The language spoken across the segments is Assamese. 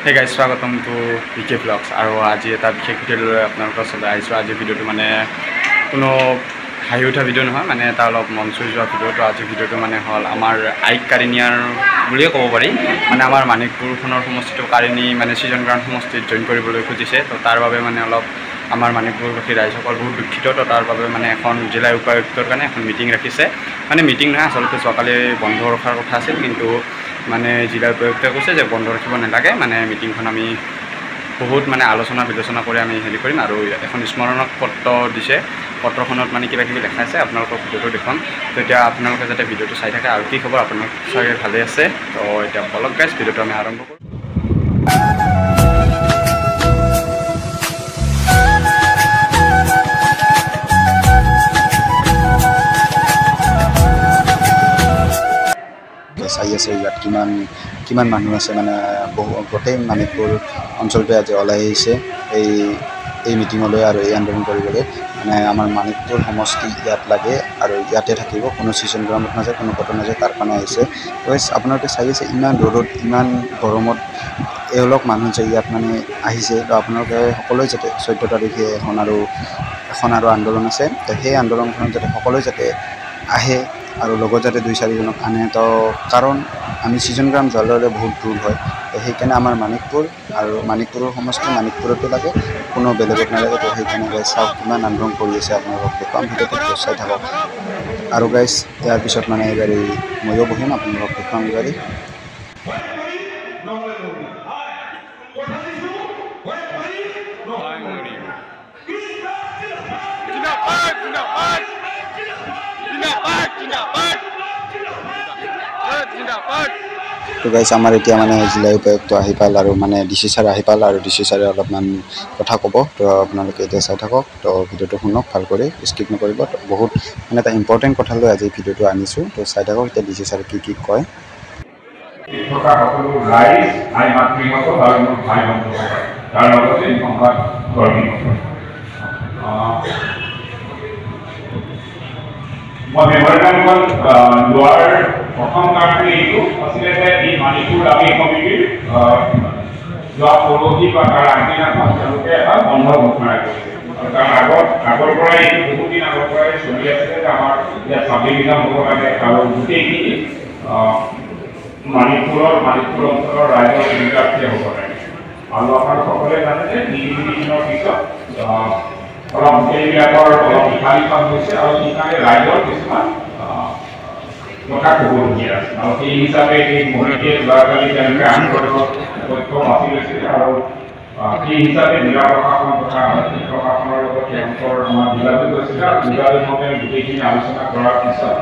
হে গাইজ স্বাগতম টু বিকে ব্লগছ আৰু আজি এটা বিশেষ ভিডিঅ' লৈ আপোনালোকৰ ওচৰলৈ আহিছোঁ। আজিৰ ভিডিঅ'টো মানে কোনো হাঁহি উঠা ভিডিঅ' নহয়, মানে এটা অলপ মন চুই যোৱা ভিডিঅ'টো। আজিৰ ভিডিঅ'টো মানে হ'ল আমাৰ আইক কাৰিনিয়াৰ বুলিয়ে ক'ব পাৰি। মানে আমাৰ মানিকপুৰখনৰ সমষ্টিটো কাৰিনী মানে ছিজন গ্ৰাউণ্ড সমষ্টিত জইন কৰিবলৈ খুজিছে। তো তাৰ বাবে মানে অলপ আমাৰ মানিকপুৰবাসী ৰাইজসকল বহুত দুখিত। তো তাৰ বাবে মানে এখন জিলা উপায়ুক্তৰ কাৰণে এখন মিটিং ৰাখিছে। মানে মিটিং নহয়, আচলতে যোৱাকালি বন্ধ ৰখাৰ কথা আছিল, কিন্তু মানে জিলা উপায়ুক্তই কৈছে যে বন্ধ ৰাখিব নালাগে, মানে মিটিংখন আমি বহুত মানে আলোচনা বিলোচনা কৰি আমি হেৰি কৰিম। আৰু এখন স্মৰণক পত্ৰ দিছে, পত্ৰখনত মানে কিবা কিবি লেখা আছে, আপোনালোকক ভিডিঅ'টো দেখুৱাম। তো এতিয়া আপোনালোকে যাতে ভিডিঅ'টো চাই থাকে। আৰু কি খবৰ, আপোনালোক চাগে ভালে আছে? তো এতিয়া বলক গাইজ ভিডিঅ'টো আমি আৰম্ভ কৰোঁ। চাই আছে ইয়াত কিমান মানুহ আছে, মানে গোটেই মানিকপুৰ অঞ্চলটোৱে আজি ওলাই আহিছে এই মিটিঙলৈ আৰু এই আন্দোলন কৰিবলৈ। মানে আমাৰ মানিকপুৰ সমষ্টি ইয়াত লাগে আৰু ইয়াতে থাকিব, কোনো ছিজন গ্ৰাউণ্ডত নাযায়, কোনো ক'তো নাযায়, তাৰ কাৰণে আহিছে। আপোনালোকে চাই আছে ইমান ৰ'দত ইমান গৰমত এওঁলোক মানুহ যে ইয়াত মানে আহিছে। তো আপোনালোকে সকলোৱে যাতে 14 তাৰিখে এখন আৰু আন্দোলন আছে, তো সেই আন্দোলনখনত যাতে সকলোৱে যাতে আহে আৰু লগত যাতে 2-4জনক আনে। তো কাৰণ আমি ছিজন গ্ৰাউণ্ড যোৱালৈ বহুত দূৰ হয়, তো সেইকাৰণে আমাৰ মানিকপুৰ আৰু মানিকপুৰৰ সমষ্টি মানিকপুৰতে লাগে, কোনো বেলেগত নালাগে। তো সেইকাৰণে গাইজ চাওক কিমান আন্দোলন কৰি আছে, আপোনালোকক দেখুৱাম, ভিডিঅ'টো চাই থাকক। আৰু গাইজ ইয়াৰ পিছত মানে এইবাৰ ময়ো বহিম, আপোনালোকক দেখুৱাম এইবাৰ। তো গাইজ আমাৰ এতিয়া মানে জিলা উপায়ুক্ত আহি পাল আৰু মানে DC ছাৰ আহি পাল, আৰু DC ছাৰে অলপমান কথা ক'ব। তো আপোনালোকে এতিয়া চাই থাকক, তো ভিডিঅ'টো শুনক ভাল কৰি, স্কিপ নকৰিব। তো বহুত মানে এটা ইম্পৰ্টেণ্ট কথা লৈ আজি ভিডিঅ'টো আনিছোঁ, তো চাই থাকক এতিয়া DC ছাৰে কি কয়। মই মেমৰিয়েলখন লোৱাৰ প্ৰথম কাৰণটো এইটো আছিলে যে এই মানিকপুৰ দাবী সমিতিৰ যোৱা পৰহি বা তাৰ আগদিনাখন তেওঁলোকে এটা বন্ধ ঘোষণা কৰিছে। আৰু তাৰ আগৰ পৰাই এইটো বহুত দিন আগৰ পৰাই চলি আছিলে যে আমাৰ ইয়াত চাবডিভিজন হ'ব লাগে আৰু গোটেইখিনি মানিকপুৰ অঞ্চলৰ ৰাইজৰ সুবিধাৰ্থে হ'ব লাগে। আৰু আপোনাৰ সকলোৱে জানে যে নিৰ্বাচনৰ পিছত অলপ এইবিলাকৰ অলপ ইফাল হৈছে, আৰু সেইকাৰণে ৰাইজৰ কিছুমান কথা ক'বলগীয়া আছে। আৰু সেই হিচাপে এই মহিলাটিয়ে যোৱাকালি তেওঁলোকে আন্দোলনৰ তথ্য বাছি লৈছিল, আৰু সেই হিচাপে জিলা প্ৰশাসন তথা আৰক্ষী প্ৰশাসনৰ লগত তেওঁলোকৰ আমাৰ যোগাযোগ হৈছিলে। আৰু যোগাযোগমতে গোটেইখিনি আলোচনা কৰাৰ পিছত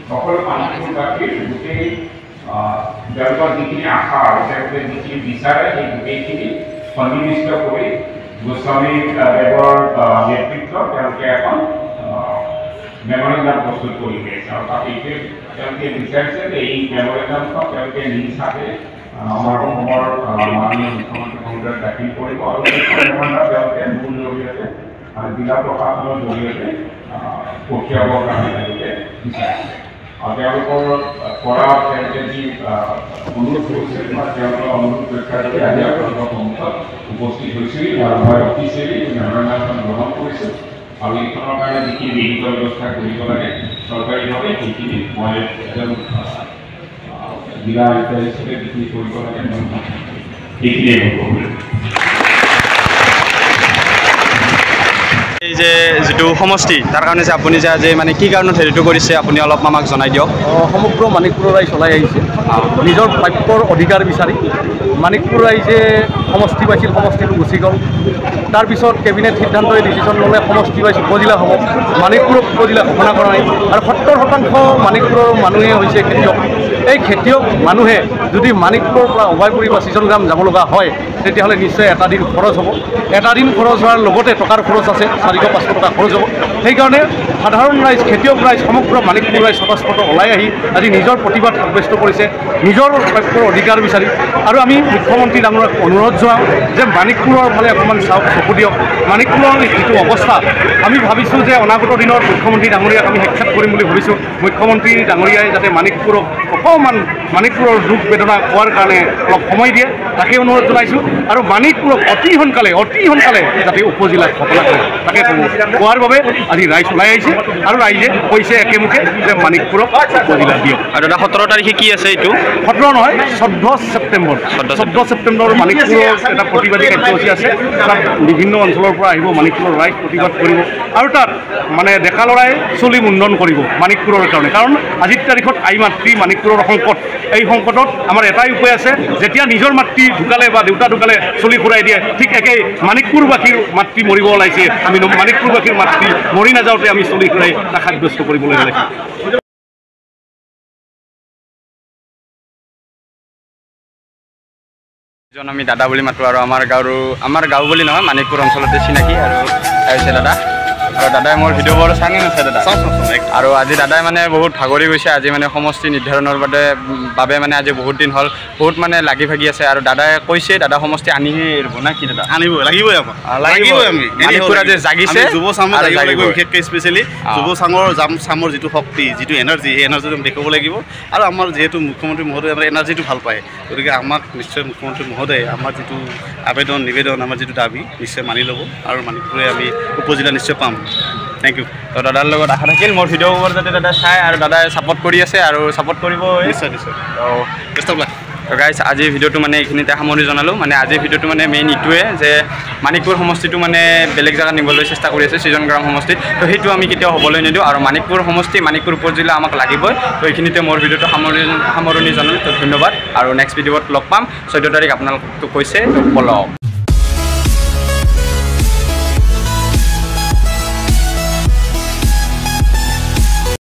সকলো মানিকপুৰবাসীৰ গোটেই তেওঁলোকৰ যিখিনি আশা আৰু তেওঁলোকে যিখিনি বিচাৰে সেই গোটেইখিনি সন্নিবিষ্ট কৰি গোস্বামী দেৱৰ নেতৃত্বত তেওঁলোকে এখন মেমৰেণ্ডাম প্ৰস্তুত কৰি উলিয়াইছে। আৰু তাত এইটোৱে তেওঁলোকে বিচাৰিছে যে এই মেমৰেণ্ডামখন তেওঁলোকে নিজ হাতে আমাৰ অসমৰ মাননীয় মুখ্যমন্ত্ৰী মহোদয়ক দাখিল কৰিব, আৰু এইখন মেমৰেণ্ডাম তেওঁলোকে মূল জৰিয়তে জিলা প্ৰশাসনৰ জৰিয়তে পঠিয়াবৰ কাৰণে তেওঁলোকে বিচাৰিছে। আৰু তেওঁলোকৰ পৰা তেওঁলোকে যি অনুৰোধ কৰিছিল বা তেওঁলোকৰ অনুৰোধ ৰক্ষাৰ্থে আজি আপোনালোকৰ সন্মুখত উপস্থিত হৈছিল, আৰু মই অফিচিয়েলি মেমৰেণ্ডামখন গ্ৰহণ কৰিছোঁ। আৰু এইখনৰ কাৰণে যিখিনি বিহিত ব্যৱস্থা কৰিব লাগে চৰকাৰীভাৱে সেইখিনি মই এজন জিলা আয়ুক্ত হিচাপে যিখিনি কৰিব লাগে সেইখিনিয়ে কৰিব। এই যে যিটো সমষ্টি তাৰ কাৰণে যে আপুনি যে আজি মানে কি কাৰণত হেৰিটো কৰিছে আপুনি অলপ আমাক জনাই দিয়ক। সমগ্ৰ মানিকপুৰৰ ৰাইজ চলাই আহিছে নিজৰ প্ৰাপ্যৰ অধিকাৰ বিচাৰি। মানিকপুৰ ৰাইজে সমষ্টি পাইছিল, সমষ্টিটো গুচি গ'ল। তাৰপিছত কেবিনেট সিদ্ধান্তই ডিচিশ্যন ল'লে সমষ্টি ৱাইজ উপজিলা হ'ব, মানিকপুৰক উপজিলা ঘোষণা কৰা নাই। আৰু 70% মানিকপুৰৰ মানুহে হৈছে খেতিয়ক। এই খেতিয়ক মানুহে যদি মানিকপুৰৰ পৰা অভয়পুৰী বা ছিজন গ্ৰাম যাব লগা হয়, তেতিয়াহ'লে নিশ্চয় এটা দিন খৰচ হ'ব। এটা দিন খৰচ হোৱাৰ লগতে টকাৰ খৰচ আছে, 400-500 টকা খৰচ হ'ব। সেইকাৰণে সাধাৰণ ৰাইজ, খেতিয়ক ৰাইজ, সমগ্ৰ মানিকপুৰ ৰাইজ স্বতঃস্ফূৰ্ত ওলাই আহি আজি নিজৰ প্ৰতিবাদ সাব্যস্ত কৰিছে, নিজৰ প্ৰাপ্যৰ অধিকাৰ বিচাৰি। আৰু আমি মুখ্যমন্ত্ৰী ডাঙৰীয়াক অনুৰোধ জনাওঁ যে মানিকপুৰৰ ফালে অকণমান চাওক, চকু দিয়ক। মানিকপুৰৰ যিটো অৱস্থা, আমি ভাবিছোঁ যে অনাগত দিনত মুখ্যমন্ত্ৰী ডাঙৰীয়াক আমি সাক্ষাৎ কৰিম বুলি ভাবিছোঁ। মুখ্যমন্ত্ৰী ডাঙৰীয়াই যাতে মানিকপুৰক অকণমান মানিকপুৰৰ দুখ বেদনা কোৱাৰ কাৰণে অলপ সময় দিয়ে তাকে অনুৰোধ জনাইছোঁ আৰু মানিকপুৰক অতি সোনকালে যাতে উপজিলাত ঘটনা কৰে তাকে কোৱাৰ বাবে আজি ৰাইজ ওলাই আহিছে আৰু ৰাইজে কৈছে একেমুখে যে মানিকপুৰক উপজিলা দিয়ক। আৰু দাদা 17 তাৰিখে কি আছে এইটো? 17 নহয় 14 ছেপ্টেম্বৰ 14 ছেপ্টেম্বৰ মানিকপুৰৰ এটা প্ৰতিবাদী কাৰ্যসূচী আছে। তাত বিভিন্ন অঞ্চলৰ পৰা আহিব মানিকপুৰৰ ৰাইজ প্ৰতিবাদ কৰিব আৰু তাত মানে ডেকা ল'ৰাই চলি মুণ্ডন কৰিব মানিকপুৰৰ কাৰণে। কাৰণ আজিৰ তাৰিখত আই মাতৃ মানিকপুৰৰ সংকট, এই সংকটত আমাৰ এটাই উপায় আছে, যেতিয়া নিজৰ মাতৃ ঢুকালে বা দেউতা ঢুকালে চলি ঘূৰাই দিয়ে, ঠিক একেই মানিকপুৰবাসীৰ মাতৃ মৰিব ওলাইছে। আমি মানিকপুৰবাসীৰ মাতৃ মৰি নাযাওঁতে আমি চলি ঘূৰাই তাক সাব্যস্ত কৰিবলৈ ওলাইছোঁ। আমি দাদা বুলি মাতোঁ আৰু আমাৰ গাঁও বুলি নহয় মানিকপুৰ অঞ্চলতে চিনাকি আৰু আহিছে দাদা। আৰু দাদাই মোৰ ভিডিঅ'বোৰ চাই আছে দাদা আৰু আজি দাদাই মানে বহুত ভাগৰি গৈছে। আজি মানে সমষ্টি নিৰ্ধাৰণৰ বাবে মানে আজি বহুত দিন হ'ল বহুত মানে লাগি ভাগি আছে আৰু দাদাই কৈছে দাদা সমষ্টি আনিহে এৰিব না কি দাদা? লাগিবই আমি মানিকপুৰ আজি জাগিছে যুৱ চামৰ লাগিব, বিশেষকৈ স্পেচিয়েলি যুৱ চামৰ যিটো শক্তি যিটো এনাৰ্জি সেই এনাৰ্জিটো দেখাব লাগিব। আৰু আমাৰ যিহেতু মুখ্যমন্ত্ৰী মহোদয়ে আমাৰ এনাৰ্জিটো ভাল পায়, গতিকে আমাক নিশ্চয় মুখ্যমন্ত্ৰী মহোদয়ে আমাৰ যিটো নিবেদন আমাৰ যিটো দাবী নিশ্চয় মানি ল'ব আৰু মানিকপুৰে আমি উপজিলা নিশ্চয় পাম। Thank you. তো দাদাৰ লগত আশা থাকিল মোৰ ভিডিঅ'বোৰ যাতে দাদা চাই আৰু দাদাই ছাপোৰ্ট কৰি আছে আৰু ছাপোৰ্ট কৰিব নিশ্চয়। Best of luck. তো গাইজ আজিৰ ভিডিঅ'টো মানে এইখিনিতে সামৰি জনালোঁ। মানে আজিৰ ভিডিঅ'টো মানে মেইন ইটোৱে যে মানিকপুৰ সমষ্টিটো মানে বেলেগ জেগাত নিবলৈ চেষ্টা কৰি আছে সৃজন গ্ৰাম সমষ্টিত। তো সেইটো আমি কেতিয়াও হ'বলৈ নিদিওঁ আৰু মানিকপুৰ সমষ্টি মানিকপুৰ উপজিলা আমাক লাগিবই। তো এইখিনিতে মোৰ ভিডিঅ'টো সামৰণি জনালোঁ। তো ধন্যবাদ আৰু নেক্সট ভিডিঅ'ত লগ পাম। 14 তাৰিখ আপোনালোকক কৈছে তো ফ'ল'